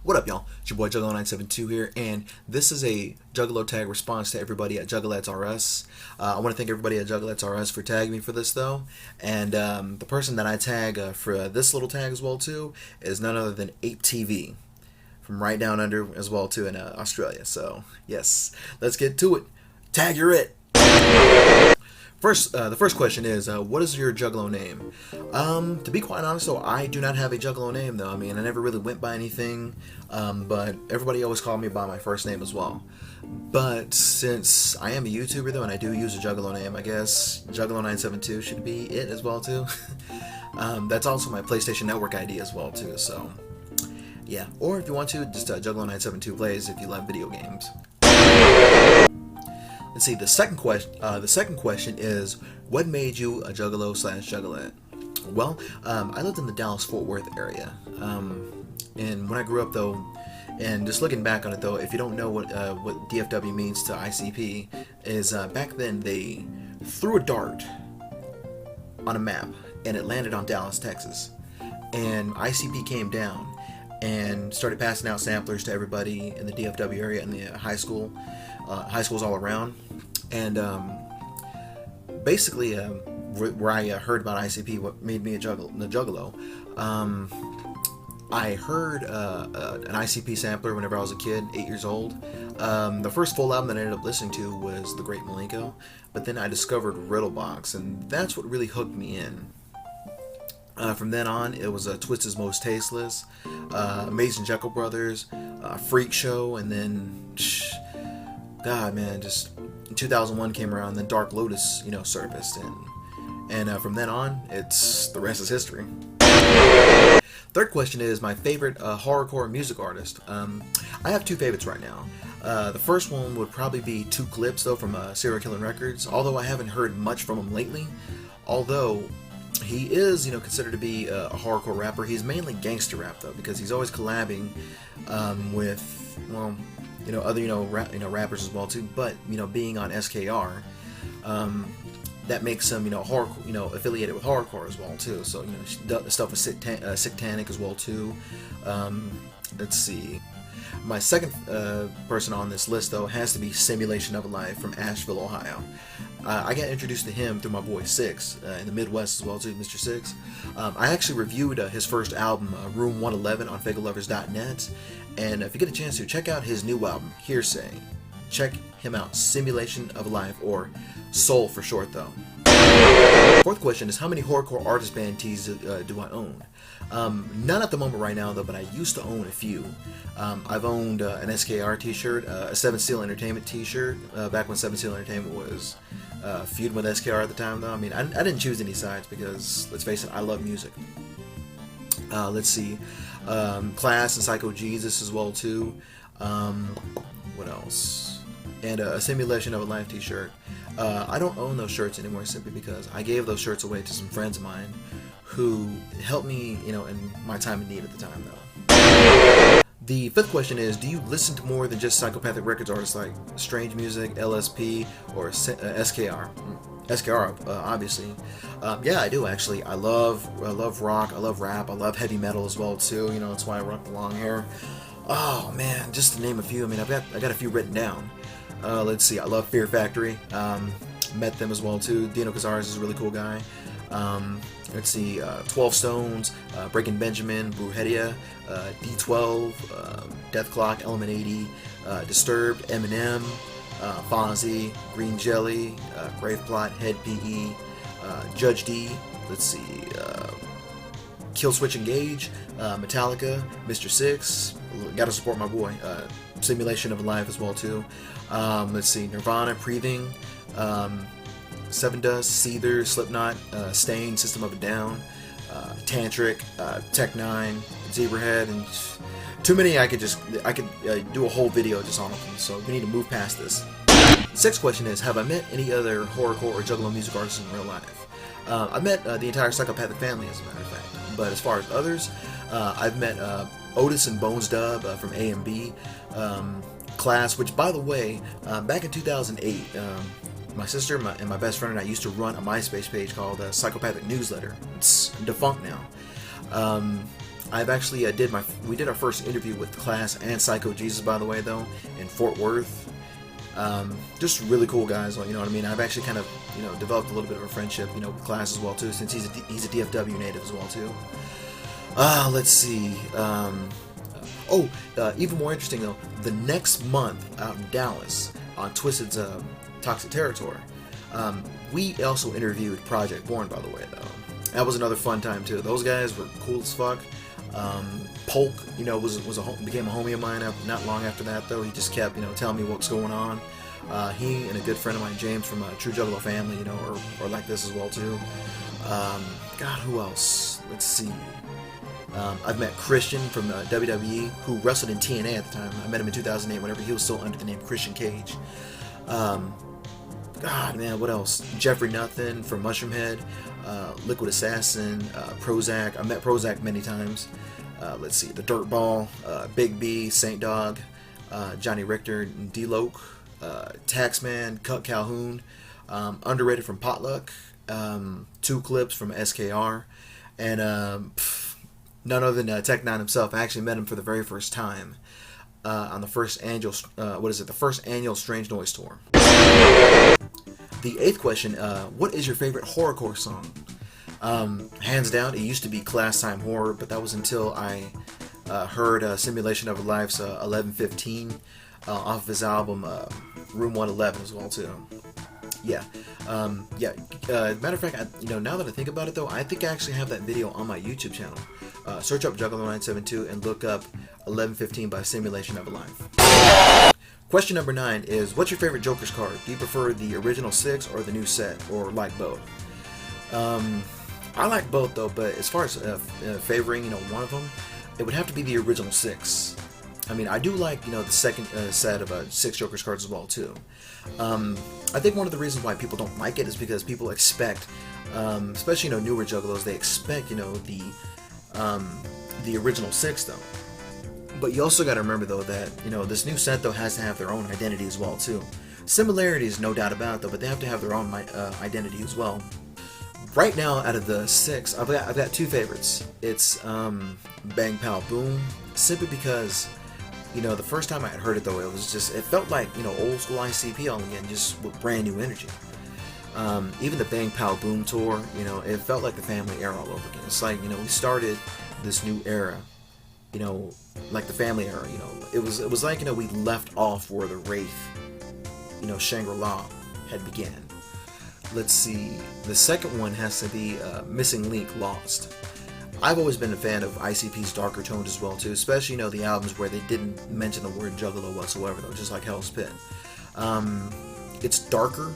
What up, y'all? It's your boy Juggalo972 here, and this is a Juggalo tag response to everybody at Juggalette's RS. I want to thank everybody at Juggalette's RS for tagging me for this, though. And the person that I tag for this little tag as well, too, is none other than ApeTV from right down under as well, too, in Australia. So, yes, let's get to it. Tag, you're it! The first question is, what is your Juggalo name? To be quite honest, though, I do not have a Juggalo name, though. I mean, I never really went by anything, but everybody always called me by my first name as well. But since I am a YouTuber, though, and I do use a Juggalo name, I guess Juggalo972 should be it as well, too. That's also my PlayStation Network ID as well, too, so yeah. Or if you want to, just Juggalo972 plays if you love video games. Let's see. The second question is, what made you a Juggalo / Juggalette? Well, I lived in the Dallas-Fort Worth area, and when I grew up, though, and just looking back on it, though, if you don't know what DFW means to ICP, is back then they threw a dart on a map and it landed on Dallas, Texas, and ICP came down and started passing out samplers to everybody in the DFW area and the high schools all around. And basically, where I heard about ICP, what made me a Juggalo, I heard an ICP sampler whenever I was a kid, 8 years old. The first full album that I ended up listening to was The Great Malenko, but then I discovered Riddlebox, and that's what really hooked me in. From then on, it was Twistyjd's Most Tasteless, Amazing Jekyll Brothers, Freak Show, and then, God, man, just 2001 came around, and then Dark Lotus, surfaced, and from then on, the rest is history. Third question is my favorite horrorcore music artist. I have two favorites right now. The first one would probably be Two Clips, though, from Serial Killing Records, although I haven't heard much from him lately. Although he is, considered to be a hardcore rapper. He's mainly gangster rap, though, because he's always collabing with, well, other rappers as well too. But being on SKR, that makes him affiliated with hardcore as well too. So stuff with Satanic as well too. Let's see. My second person on this list, though, has to be Simulation of a Life from Asheville, Ohio. I got introduced to him through my boy Six in the Midwest as well too, Mr. Six. I actually reviewed his first album, Room 111, on FakeLovers.net, and if you get a chance to, check out his new album, Hearsay. Check him out, Simulation of a Life, or Soul for short, though. Fourth question is, how many horrorcore artist band tees do I own? None at the moment right now, though, but I used to own a few. I've owned an SKR t-shirt, a 7 Steel Entertainment t-shirt, back when 7 Steel Entertainment was feuding with SKR at the time, though. I mean, I didn't choose any sides because, let's face it, I love music. Let's see. Class and Psycho Jesus as well, too. What else? And a Simulation of a Life t-shirt. I don't own those shirts anymore simply because I gave those shirts away to some friends of mine who helped me, in my time of need at the time, though. The fifth question is, do you listen to more than just psychopathic records artists like Strange Music, LSP, or SKR? SKR, obviously. Yeah, I do, actually. I love rock, I love rap, I love heavy metal as well, too. That's why I rock the long hair. Oh, man, just to name a few. I mean, I got a few written down. Let's see, I love Fear Factory. Met them as well, too. Dino Cazares is a really cool guy. Let's see, 12 Stones, Breaking Benjamin, Brujeria, D12, Death Clock, Element 80, Disturbed, Eminem, Fonzie, Green Jelly, Grave Plot, Head PE, Judge D, let's see, Killswitch Engage, Metallica, Mr. Six, gotta support my boy, Simulation of a Life as well too. Let's see, Nirvana, Breathing, Seven Dust, Seether, Slipknot, Stain, System of a Down, Tantric, Tech Nine, Zebrahead, and too many. I could do a whole video just on them. So we need to move past this. Sixth question is, have I met any other horrorcore or Juggalo music artists in real life? I've met the entire Psychopathic family, as a matter of fact. But as far as others, I've met Otis and Bones Dub from A&B, Class, which, by the way, back in 2008, my sister and my best friend and I used to run a MySpace page called Psychopathic Newsletter. It's defunct now. we did our first interview with Class and Psycho Jesus, by the way, though, in Fort Worth. Just really cool guys, you know what I mean. I've actually kind of, you know, developed a little bit of a friendship, you know, with Class as well too, since he's a DFW native as well too. Let's see. Even more interesting though, the next month out in Dallas on Twystidj's Toxic Territory, we also interviewed Project Born, by the way, though. That was another fun time too. Those guys were cool as fuck. Polk, you know, became a homie of mine not long after that, though. He just kept, you know, telling me what's going on. He and a good friend of mine, James, from True Juggalo family, you know, or like this as well too. God, who else? Let's see. I've met Christian from WWE, who wrestled in TNA at the time. I met him in 2008 whenever he was still under the name Christian Cage. God, man, what else? Jeffrey Nothing from Mushroomhead, Liquid Assassin, Prozac. I met Prozac many times. Let's see, The Dirtball, Big B, Saint Dog, Johnny Richter, D-Loke, Taxman, Cut Calhoun, Underrated from Potluck, 2 Clips from SKR, and none other than Tech Nine himself. I actually met him for the very first time on the first annual, the first annual Strange Noise tour. The 8th question, what is your favorite horrorcore song? Hands down, it used to be Class Time Horror, but that was until I heard Simulation of a Life's 11:15 off of his album Room 111 as well too. Yeah, matter of fact, now that I think about it though, I think I actually have that video on my YouTube channel. Search up Juggalo972 and look up 11:15 by Simulation of a Life. Question number 9 is, what's your favorite Joker's card? Do you prefer the original 6 or the new set, or like both? I like both though, but as far as favoring, one of them, it would have to be the original 6. I mean, I do like, the second set of 6 Joker's cards as well too. I think one of the reasons why people don't like it is because people expect, especially newer Juggalos, they expect the original 6 though. But you also got to remember though that this new set though has to have their own identity as well too. Similarities, no doubt about it though, but they have to have their own identity as well. Right now, out of the 6, I've got 2 favorites. It's Bang Pow Boom, simply because the first time I had heard it though, it felt like old school ICP all again, just with brand new energy. Even the Bang Pow Boom tour, it felt like the family era all over again. It's like we started this new era, like the family era. It was like we left off where the Wraith, Shangri-La had began. Let's see, the second one has to be Missing Link Lost. I've always been a fan of ICP's darker tones as well too, especially the albums where they didn't mention the word Juggalo whatsoever though, just like Hell's Pit. It's darker,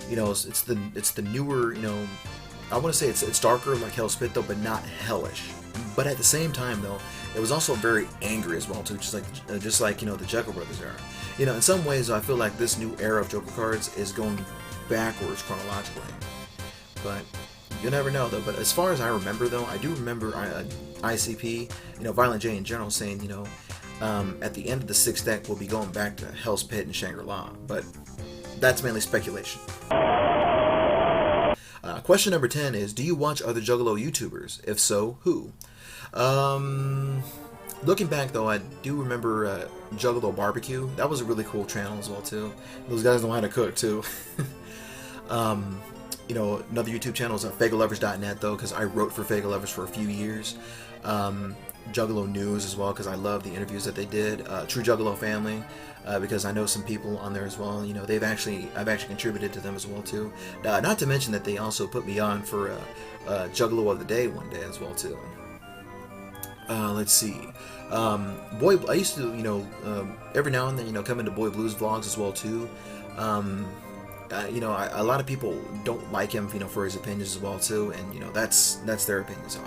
it's the newer, I want to say it's darker like Hell's Pit though, but not hellish. But at the same time though, it was also very angry as well too, just like the Juggle Brothers era. In some ways I feel like this new era of Joker cards is going backwards chronologically, but you never know though. But as far as I remember though, I do remember ICP, Violent J in general, saying at the end of the 6th deck we'll be going back to Hell's Pit and Shangri-La, but that's mainly speculation. Question number 10 is, do you watch other Juggalo YouTubers? If so, who? Looking back though, I do remember Juggalo Barbecue. That was a really cool channel as well too. Those guys know how to cook too. Another YouTube channel is FagoLovers.net though, because I wrote for Fagolovers for a few years. Juggalo News as well, because I love the interviews that they did. True Juggalo Family, because I know some people on there as well. I've actually contributed to them as well too. Not to mention that they also put me on for Juggalo of the Day one day as well too. Let's see. I used to every now and then come into Boy Blues vlogs as well too. A lot of people don't like him, for his opinions as well too, and that's their opinion. So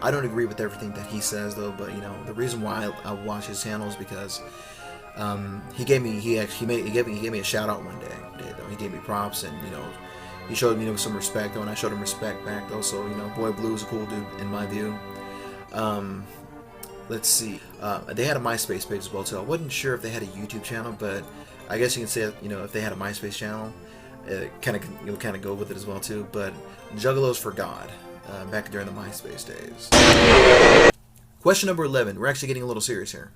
I don't agree with everything that he says though, but the reason why I watch his channel is because he gave me a shout out one day though. He gave me props, and he showed me some respect though, and I showed him respect back though. So Boy Blue is a cool dude in my view. Let's see. They had a MySpace page as well too. I wasn't sure if they had a YouTube channel, but I guess you can say if they had a MySpace channel, kind of go with it as well too. But Juggalos for God, back during the MySpace days. Question number 11. We're actually getting a little serious here.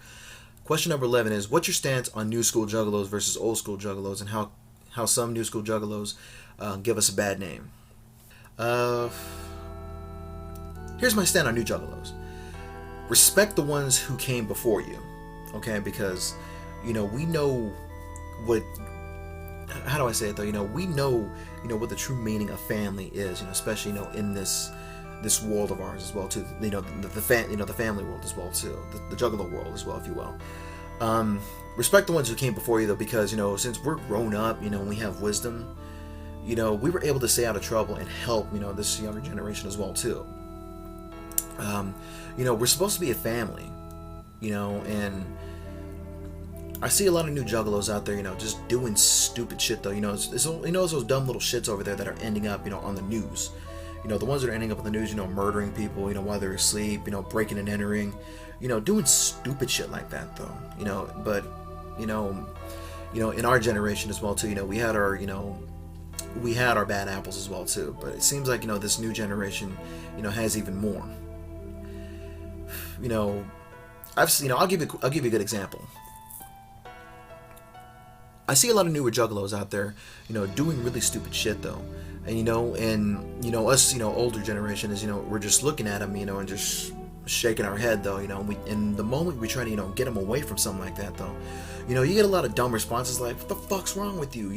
Question number 11 is, what's your stance on new school juggalos versus old school juggalos, and how some new school juggalos give us a bad name? Here's my stand on new juggalos. Respect the ones who came before you, okay? Because, we know what, how do I say it though? We know, what the true meaning of family is, especially, in this world of ours as well too. The family world as well too. The juggalo world as well, if you will. Respect the ones who came before you though, because, since we're grown up, and we have wisdom, we were able to stay out of trouble and help, this younger generation as well too. We're supposed to be a family, and I see a lot of new juggalos out there, just doing stupid shit though. It's those dumb little shits over there that are ending up, on the news. The ones that are ending up on the news, murdering people, while they're asleep, breaking and entering, doing stupid shit like that though. But in our generation as well too, we had our bad apples as well too. But it seems like, this new generation, has even more. I'll give you a good example. I see a lot of newer juggalos out there, doing really stupid shit though. And us, older generation is, we're just looking at them, and just shaking our head though, and the moment we try to, get them away from something like that though, you get a lot of dumb responses like, what the fuck's wrong with you?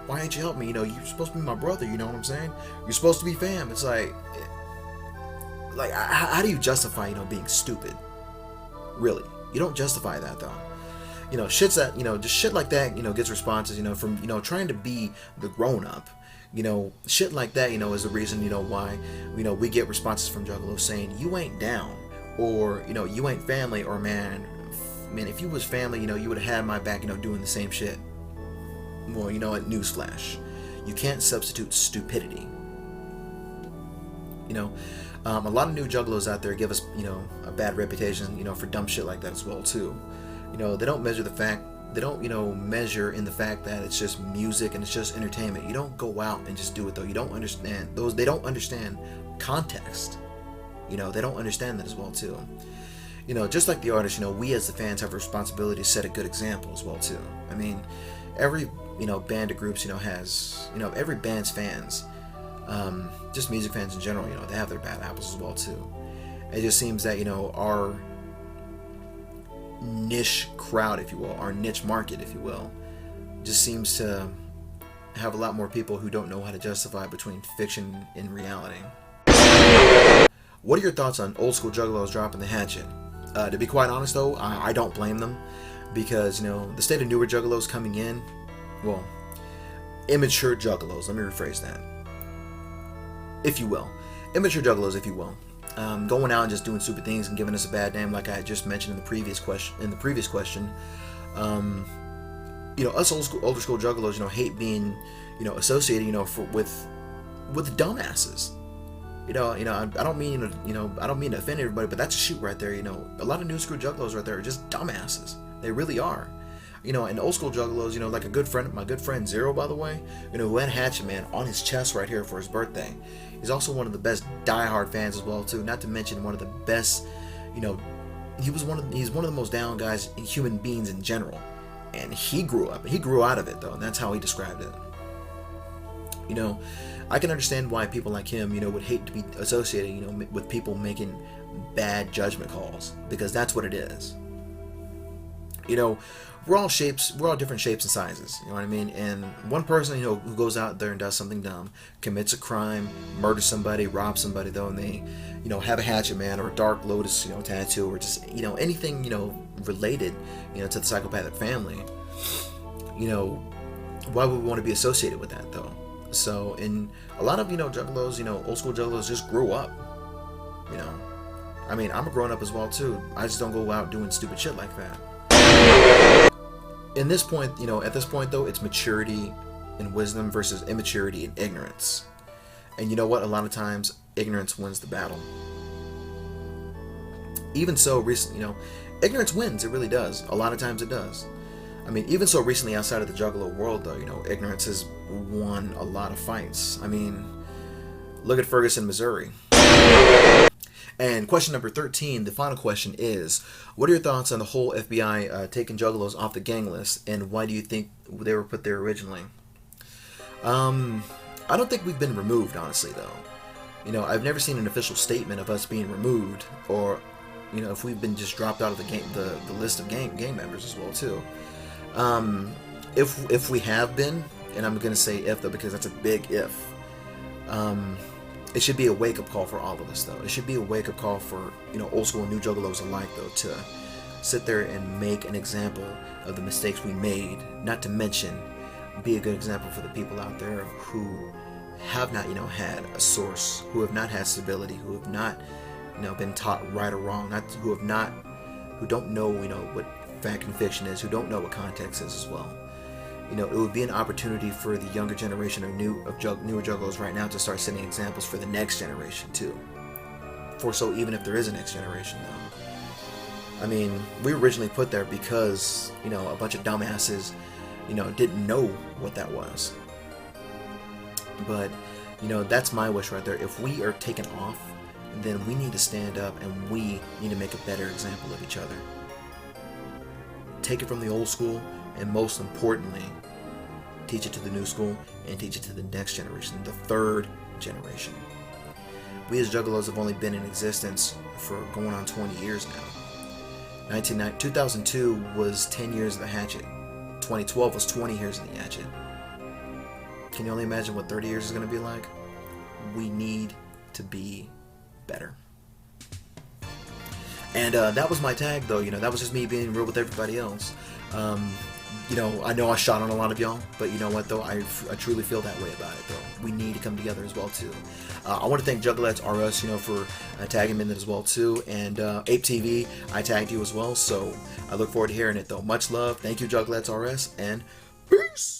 Why ain't you help me? You're supposed to be my brother, you know what I'm saying? You're supposed to be fam. It's like how do you justify, being stupid? Really? You don't justify that though. Shits that, just shit like that, gets responses, from, trying to be the grown up. Shit like that, is the reason, why, we get responses from juggalos saying, you ain't down, or, you ain't family, or man, if you was family, you would have had my back, doing the same shit. Well, what, newsflash. You can't substitute stupidity. A lot of new juggalos out there give us, a bad reputation, for dumb shit like that as well too. They don't measure the fact, they don't, measure in the fact that it's just music and it's just entertainment. You don't go out and just do it though. You don't understand they don't understand context. They don't understand that as well too. Just like the artist, we as the fans have a responsibility to set a good example as well too. I mean, every, band of groups, has, every band's fans, just music fans in general, they have their bad apples as well too. It just seems that, our niche crowd, if you will, our niche market, if you will, just seems to have a lot more people who don't know how to justify between fiction and reality. What are your thoughts on old school juggalos dropping the hatchet? To be quite honest though, I don't blame them, because the state of newer juggalos coming in, well, immature juggalos, let me rephrase that, if you will, immature juggalos, if you will, going out and just doing stupid things and giving us a bad name, like I just mentioned in the previous question. Us older school juggalos, hate being, associated, with dumbasses. I don't mean to offend everybody, but that's a shoot right there. A lot of new school juggalos right there are just dumbasses. They really are. And old school juggalos, like my good friend Zero, by the way, who had Hatchet Man on his chest right here for his birthday. He's also one of the best diehard fans as well too. Not to mention one of the best, he's one of the most down guys, human beings in general. And he grew out of it though, and that's how he described it. I can understand why people like him, would hate to be associated, with people making bad judgment calls, because that's what it is. We're all different shapes and sizes, you know what I mean? And one person, who goes out there and does something dumb, commits a crime, murders somebody, robs somebody though, and they, have a Hatchet Man or a Dark Lotus, tattoo, or just, anything, related, to the psychopathic family, why would we want to be associated with that though? So, in a lot of, juggalos, old school juggalos just grew up, I mean, I'm a grown up as well too. I just don't go out doing stupid shit like that. At this point though, it's maturity and wisdom versus immaturity and ignorance. And you know what? A lot of times, ignorance wins the battle. Even so, ignorance wins. It really does. A lot of times it does. I mean, even so recently outside of the Juggalo world though, ignorance has won a lot of fights. I mean, look at Ferguson, Missouri. And question number 13, the final question is, what are your thoughts on the whole FBI taking Juggalos off the gang list, and why do you think they were put there originally? I don't think we've been removed, honestly, though. You know, I've never seen an official statement of us being removed, or, you know, if we've been just dropped out of the list of gang members as well, too. If we have been, and I'm going to say if, though, because that's a big if, it should be a wake-up call for all of us, though. It should be a wake-up call for, you know, old school and new Juggalos alike, though, to sit there and make an example of the mistakes we made, not to mention be a good example for the people out there who have not, you know, had a source, who have not had stability, who have not, you know, been taught right or wrong, who don't know, you know, what fact and fiction is, who don't know what context is as well. You know, it would be an opportunity for the younger generation or newer Juggalos right now to start setting examples for the next generation too. So even if there is a next generation, though, I mean, we were originally put there because, you know, a bunch of dumbasses, you know, didn't know what that was. But, you know, that's my wish right there. If we are taken off, then we need to stand up and we need to make a better example of each other. Take it from the old school, and most importantly, teach it to the new school and teach it to the next generation, the third generation. We as Juggalos have only been in existence for going on 20 years now. 2002 was 10 years of the hatchet. 2012 was 20 years of the hatchet. Can you only imagine what 30 years is going to be like? We need to be better. And that was my tag, though. You know, that was just me being real with everybody else. You know I shot on a lot of y'all, but you know what, though? I truly feel that way about it, though. We need to come together as well, too. I want to thank Juggalette RS, you know, for tagging me in it as well, too. And ApeTV, I tagged you as well, so I look forward to hearing it, though. Much love. Thank you, Juggalette RS, and peace!